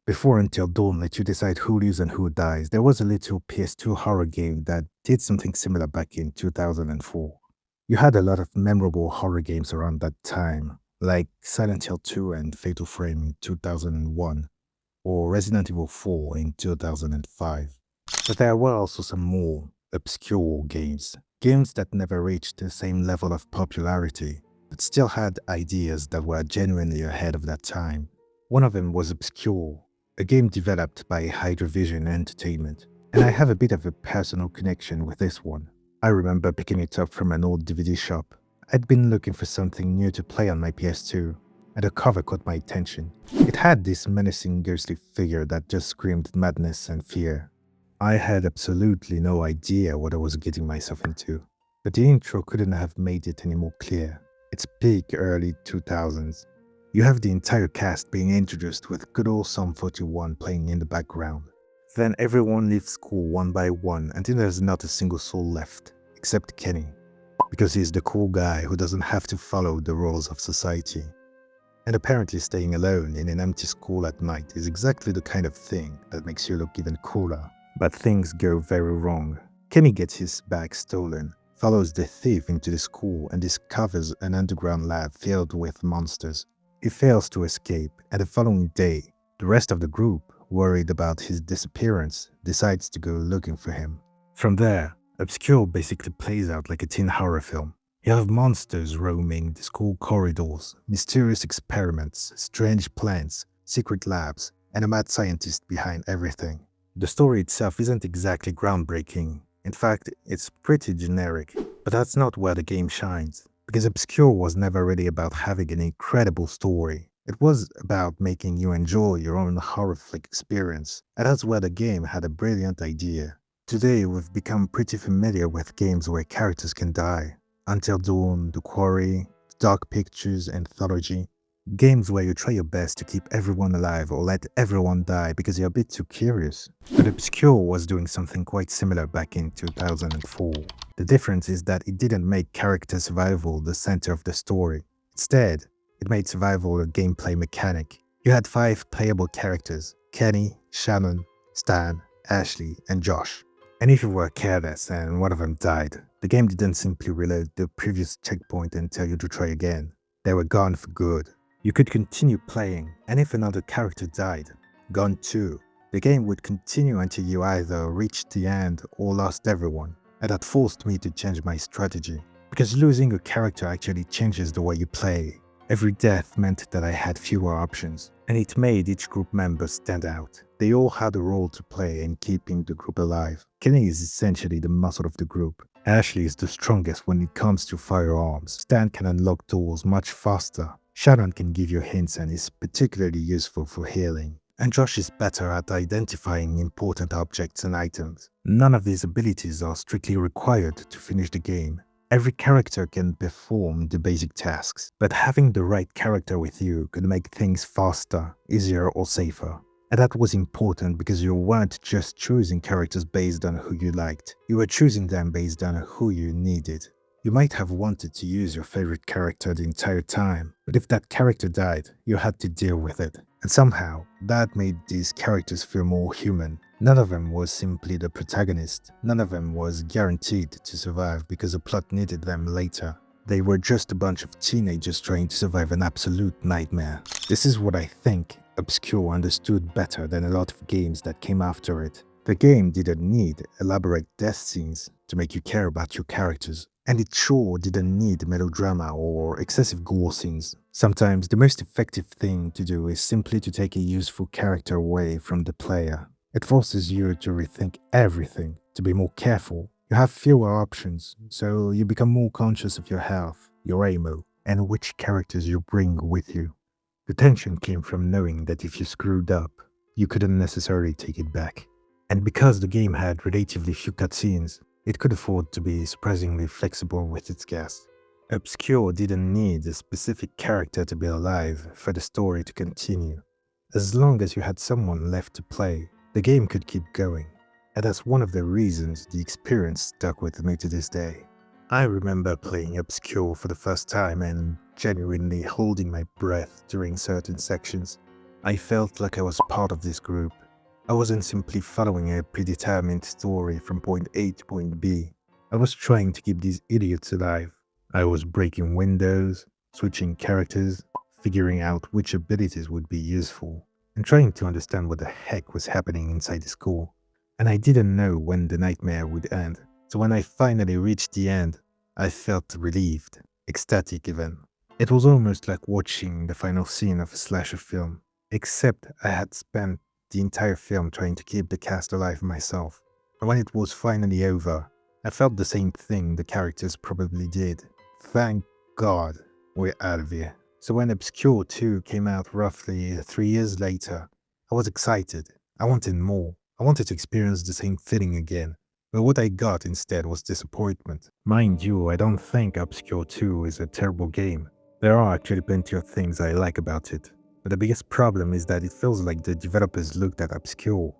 Before Until Dawn let you decide who lives and who dies, there was a little PS2 horror game that did something similar back in 2004. You had a lot of memorable horror games around that time, like Silent Hill 2 and Fatal Frame in 2001, or Resident Evil 4 in 2005. But there were also some more obscure games that never reached the same level of popularity, but still had ideas that were genuinely ahead of that time. One of them was Obscure, a game developed by Hydravision Entertainment, and I have a bit of a personal connection with this one. I remember picking it up from an old DVD shop. I'd been looking for something new to play on my PS2, and the cover caught my attention. It had this menacing ghostly figure that just screamed madness and fear. I had absolutely no idea what I was getting myself into, but the intro couldn't have made it any more clear. It's peak early 2000s. You have the entire cast being introduced with good old Psalm 41 playing in the background. Then everyone leaves school one by one until there's not a single soul left, except Kenny, because he's the cool guy who doesn't have to follow the rules of society. And apparently staying alone in an empty school at night is exactly the kind of thing that makes you look even cooler. But things go very wrong. Kenny gets his bag stolen, follows the thief into the school and discovers an underground lab filled with monsters. He fails to escape, and the following day, the rest of the group, worried about his disappearance, decides to go looking for him. From there, Obscure basically plays out like a teen horror film. You have monsters roaming the school corridors, mysterious experiments, strange plants, secret labs, and a mad scientist behind everything. The story itself isn't exactly groundbreaking. In fact, it's pretty generic, but that's not where the game shines. Because Obscure was never really about having an incredible story. It was about making you enjoy your own horror flick experience, and that's where the game had a brilliant idea. Today, we've become pretty familiar with games where characters can die. Until Dawn, The Quarry, Dark Pictures, Anthology. Games where you try your best to keep everyone alive or let everyone die because you're a bit too curious. But Obscure was doing something quite similar back in 2004. The difference is that it didn't make character survival the center of the story. Instead, it made survival a gameplay mechanic. You had 5 playable characters: Kenny, Shannon, Stan, Ashley, and Josh. And if you were careless and one of them died, the game didn't simply reload the previous checkpoint and tell you to try again. They were gone for good. You could continue playing, and if another character died, gone too, the game would continue until you either reached the end or lost everyone. And that forced me to change my strategy, because losing a character actually changes the way you play. Every death meant that I had fewer options, and it made each group member stand out. They all had a role to play in keeping the group alive. Kenny is essentially the muscle of the group. Ashley is the strongest when it comes to firearms. Stan can unlock doors much faster. Shannon can give you hints and is particularly useful for healing. And Josh is better at identifying important objects and items. None of these abilities are strictly required to finish the game. Every character can perform the basic tasks, but having the right character with you could make things faster, easier, or safer. And that was important because you weren't just choosing characters based on who you liked, you were choosing them based on who you needed. You might have wanted to use your favorite character the entire time, but if that character died, you had to deal with it. And somehow, that made these characters feel more human. None of them was simply the protagonist. None of them was guaranteed to survive because the plot needed them later. They were just a bunch of teenagers trying to survive an absolute nightmare. This is what I think Obscure understood better than a lot of games that came after it. The game didn't need elaborate death scenes to make you care about your characters. And it sure didn't need melodrama or excessive gore scenes. Sometimes the most effective thing to do is simply to take a useful character away from the player. It forces you to rethink everything, to be more careful. You have fewer options, so you become more conscious of your health, your ammo, and which characters you bring with you. The tension came from knowing that if you screwed up, you couldn't necessarily take it back. And because the game had relatively few cutscenes, it could afford to be surprisingly flexible with its cast. Obscure didn't need a specific character to be alive for the story to continue. As long as you had someone left to play, the game could keep going. And that's one of the reasons the experience stuck with me to this day. I remember playing Obscure for the first time and genuinely holding my breath during certain sections. I felt like I was part of this group. I wasn't simply following a predetermined story from point A to point B. I was trying to keep these idiots alive. I was breaking windows, switching characters, figuring out which abilities would be useful, and trying to understand what the heck was happening inside the school. And I didn't know when the nightmare would end. So when I finally reached the end, I felt relieved, ecstatic even. It was almost like watching the final scene of a slasher film, except I had spent the entire film trying to keep the cast alive myself. And when it was finally over, I felt the same thing the characters probably did. Thank God we're out of here. So when Obscure 2 came out roughly 3 years later, I was excited. I wanted more. I wanted to experience the same feeling again. But what I got instead was disappointment. Mind you, I don't think Obscure 2 is a terrible game. There are actually plenty of things I like about it. But the biggest problem is that it feels like the developers looked at Obscure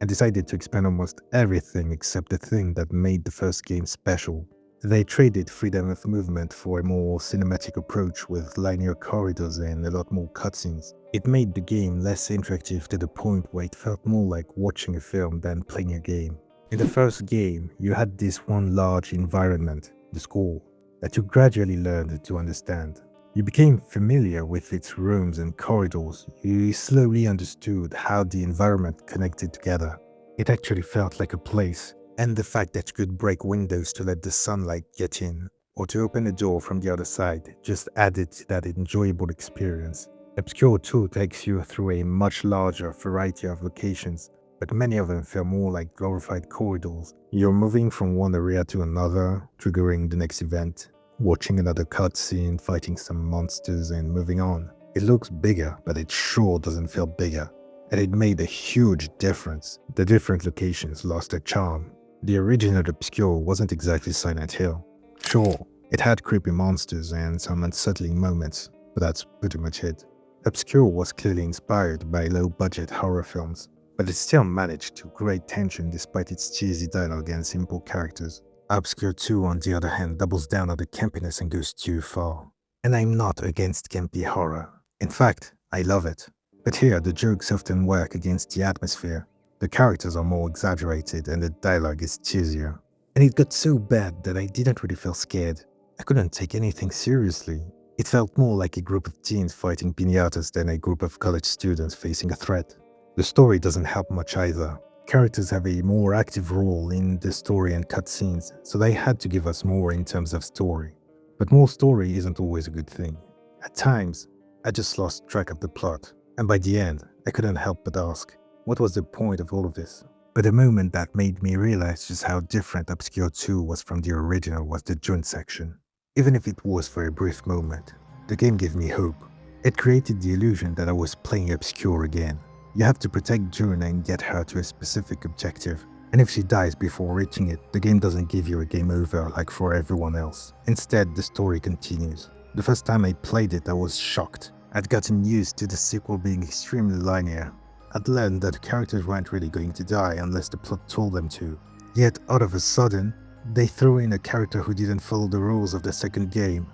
and decided to expand almost everything except the thing that made the first game special. They traded freedom of movement for a more cinematic approach with linear corridors and a lot more cutscenes. It made the game less interactive to the point where it felt more like watching a film than playing a game. In the first game, you had this one large environment, the school, that you gradually learned to understand. You became familiar with its rooms and corridors. You slowly understood how the environment connected together. It actually felt like a place, and the fact that you could break windows to let the sunlight get in, or to open a door from the other side, just added to that enjoyable experience. Obscure 2 takes you through a much larger variety of locations, but many of them feel more like glorified corridors. You're moving from one area to another, triggering the next event, watching another cutscene, fighting some monsters, and moving on. It looks bigger, but it sure doesn't feel bigger. And it made a huge difference. The different locations lost their charm. The original Obscure wasn't exactly Silent Hill. Sure, it had creepy monsters and some unsettling moments, but that's pretty much it. Obscure was clearly inspired by low-budget horror films, but it still managed to create tension despite its cheesy dialogue and simple characters. Obscure 2, on the other hand, doubles down on the campiness and goes too far. And I'm not against campy horror. In fact, I love it. But here, the jokes often work against the atmosphere. The characters are more exaggerated and the dialogue is cheesier. And it got so bad that I didn't really feel scared. I couldn't take anything seriously. It felt more like a group of teens fighting piñatas than a group of college students facing a threat. The story doesn't help much either. Characters have a more active role in the story and cutscenes, so they had to give us more in terms of story. But more story isn't always a good thing. At times, I just lost track of the plot, and by the end, I couldn't help but ask, what was the point of all of this? But the moment that made me realize just how different Obscure 2 was from the original was the June section. Even if it was for a brief moment, the game gave me hope. It created the illusion that I was playing Obscure again. You have to protect June and get her to a specific objective, and if she dies before reaching it, the game doesn't give you a game over like for everyone else. Instead, the story continues. The first time I played it, I was shocked. I'd gotten used to the sequel being extremely linear. I'd learned that the characters weren't really going to die unless the plot told them to. Yet, out of a sudden, they threw in a character who didn't follow the rules of the second game.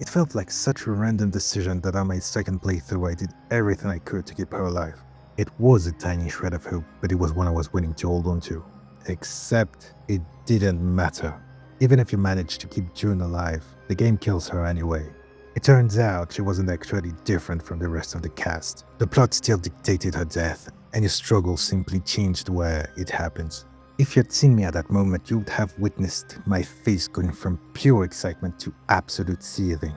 It felt like such a random decision that on my second playthrough I did everything I could to keep her alive. It was a tiny shred of hope, but it was one I was willing to hold on to. Except, it didn't matter. Even if you managed to keep June alive, the game kills her anyway. It turns out she wasn't actually different from the rest of the cast. The plot still dictated her death, and your struggle simply changed where it happens. If you had seen me at that moment, you would have witnessed my face going from pure excitement to absolute seething.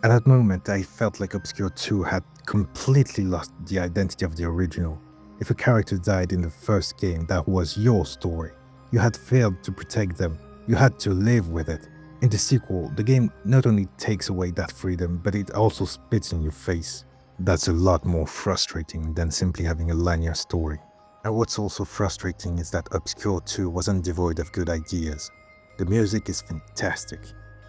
At that moment, I felt like Obscure 2 had completely lost the identity of the original. If a character died in the first game, that was your story. You had failed to protect them. You had to live with it. In the sequel, the game not only takes away that freedom, but it also spits in your face. That's a lot more frustrating than simply having a linear story. And what's also frustrating is that Obscure 2 wasn't devoid of good ideas. The music is fantastic.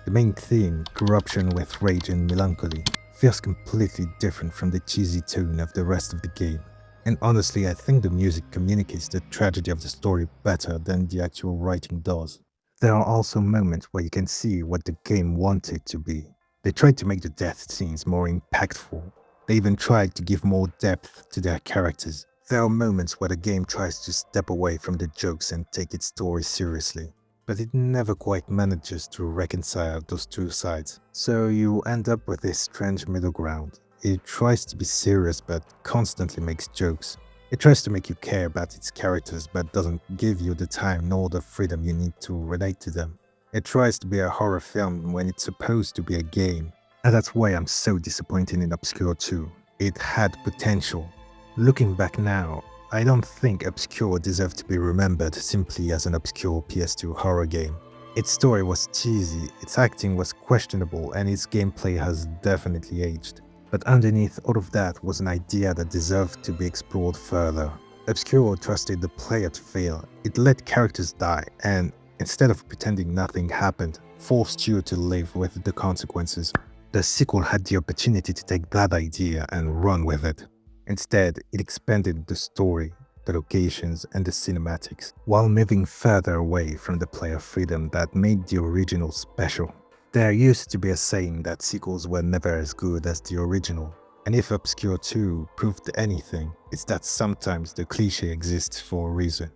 The main theme, Corruption with Rage and Melancholy, feels completely different from the cheesy tone of the rest of the game. And honestly, I think the music communicates the tragedy of the story better than the actual writing does. There are also moments where you can see what the game wanted to be. They tried to make the death scenes more impactful. They even tried to give more depth to their characters. There are moments where the game tries to step away from the jokes and take its story seriously, but it never quite manages to reconcile those two sides. So you end up with this strange middle ground. It tries to be serious but constantly makes jokes. It tries to make you care about its characters but doesn't give you the time nor the freedom you need to relate to them. It tries to be a horror film when it's supposed to be a game. And that's why I'm so disappointed in Obscure 2. It had potential. Looking back now, I don't think Obscure deserved to be remembered simply as an obscure PS2 horror game. Its story was cheesy, its acting was questionable, and its gameplay has definitely aged. But underneath all of that was an idea that deserved to be explored further. Obscure trusted the player to fail. It let characters die, and instead of pretending nothing happened, forced you to live with the consequences. The sequel had the opportunity to take that idea and run with it. Instead, it expanded the story, the locations, and the cinematics, while moving further away from the player freedom that made the original special. There used to be a saying that sequels were never as good as the original, and if Obscure 2 proved anything, it's that sometimes the cliché exists for a reason.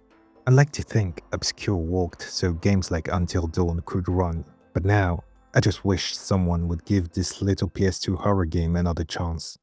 I like to think Obscure walked so games like Until Dawn could run, but now, I just wish someone would give this little PS2 horror game another chance.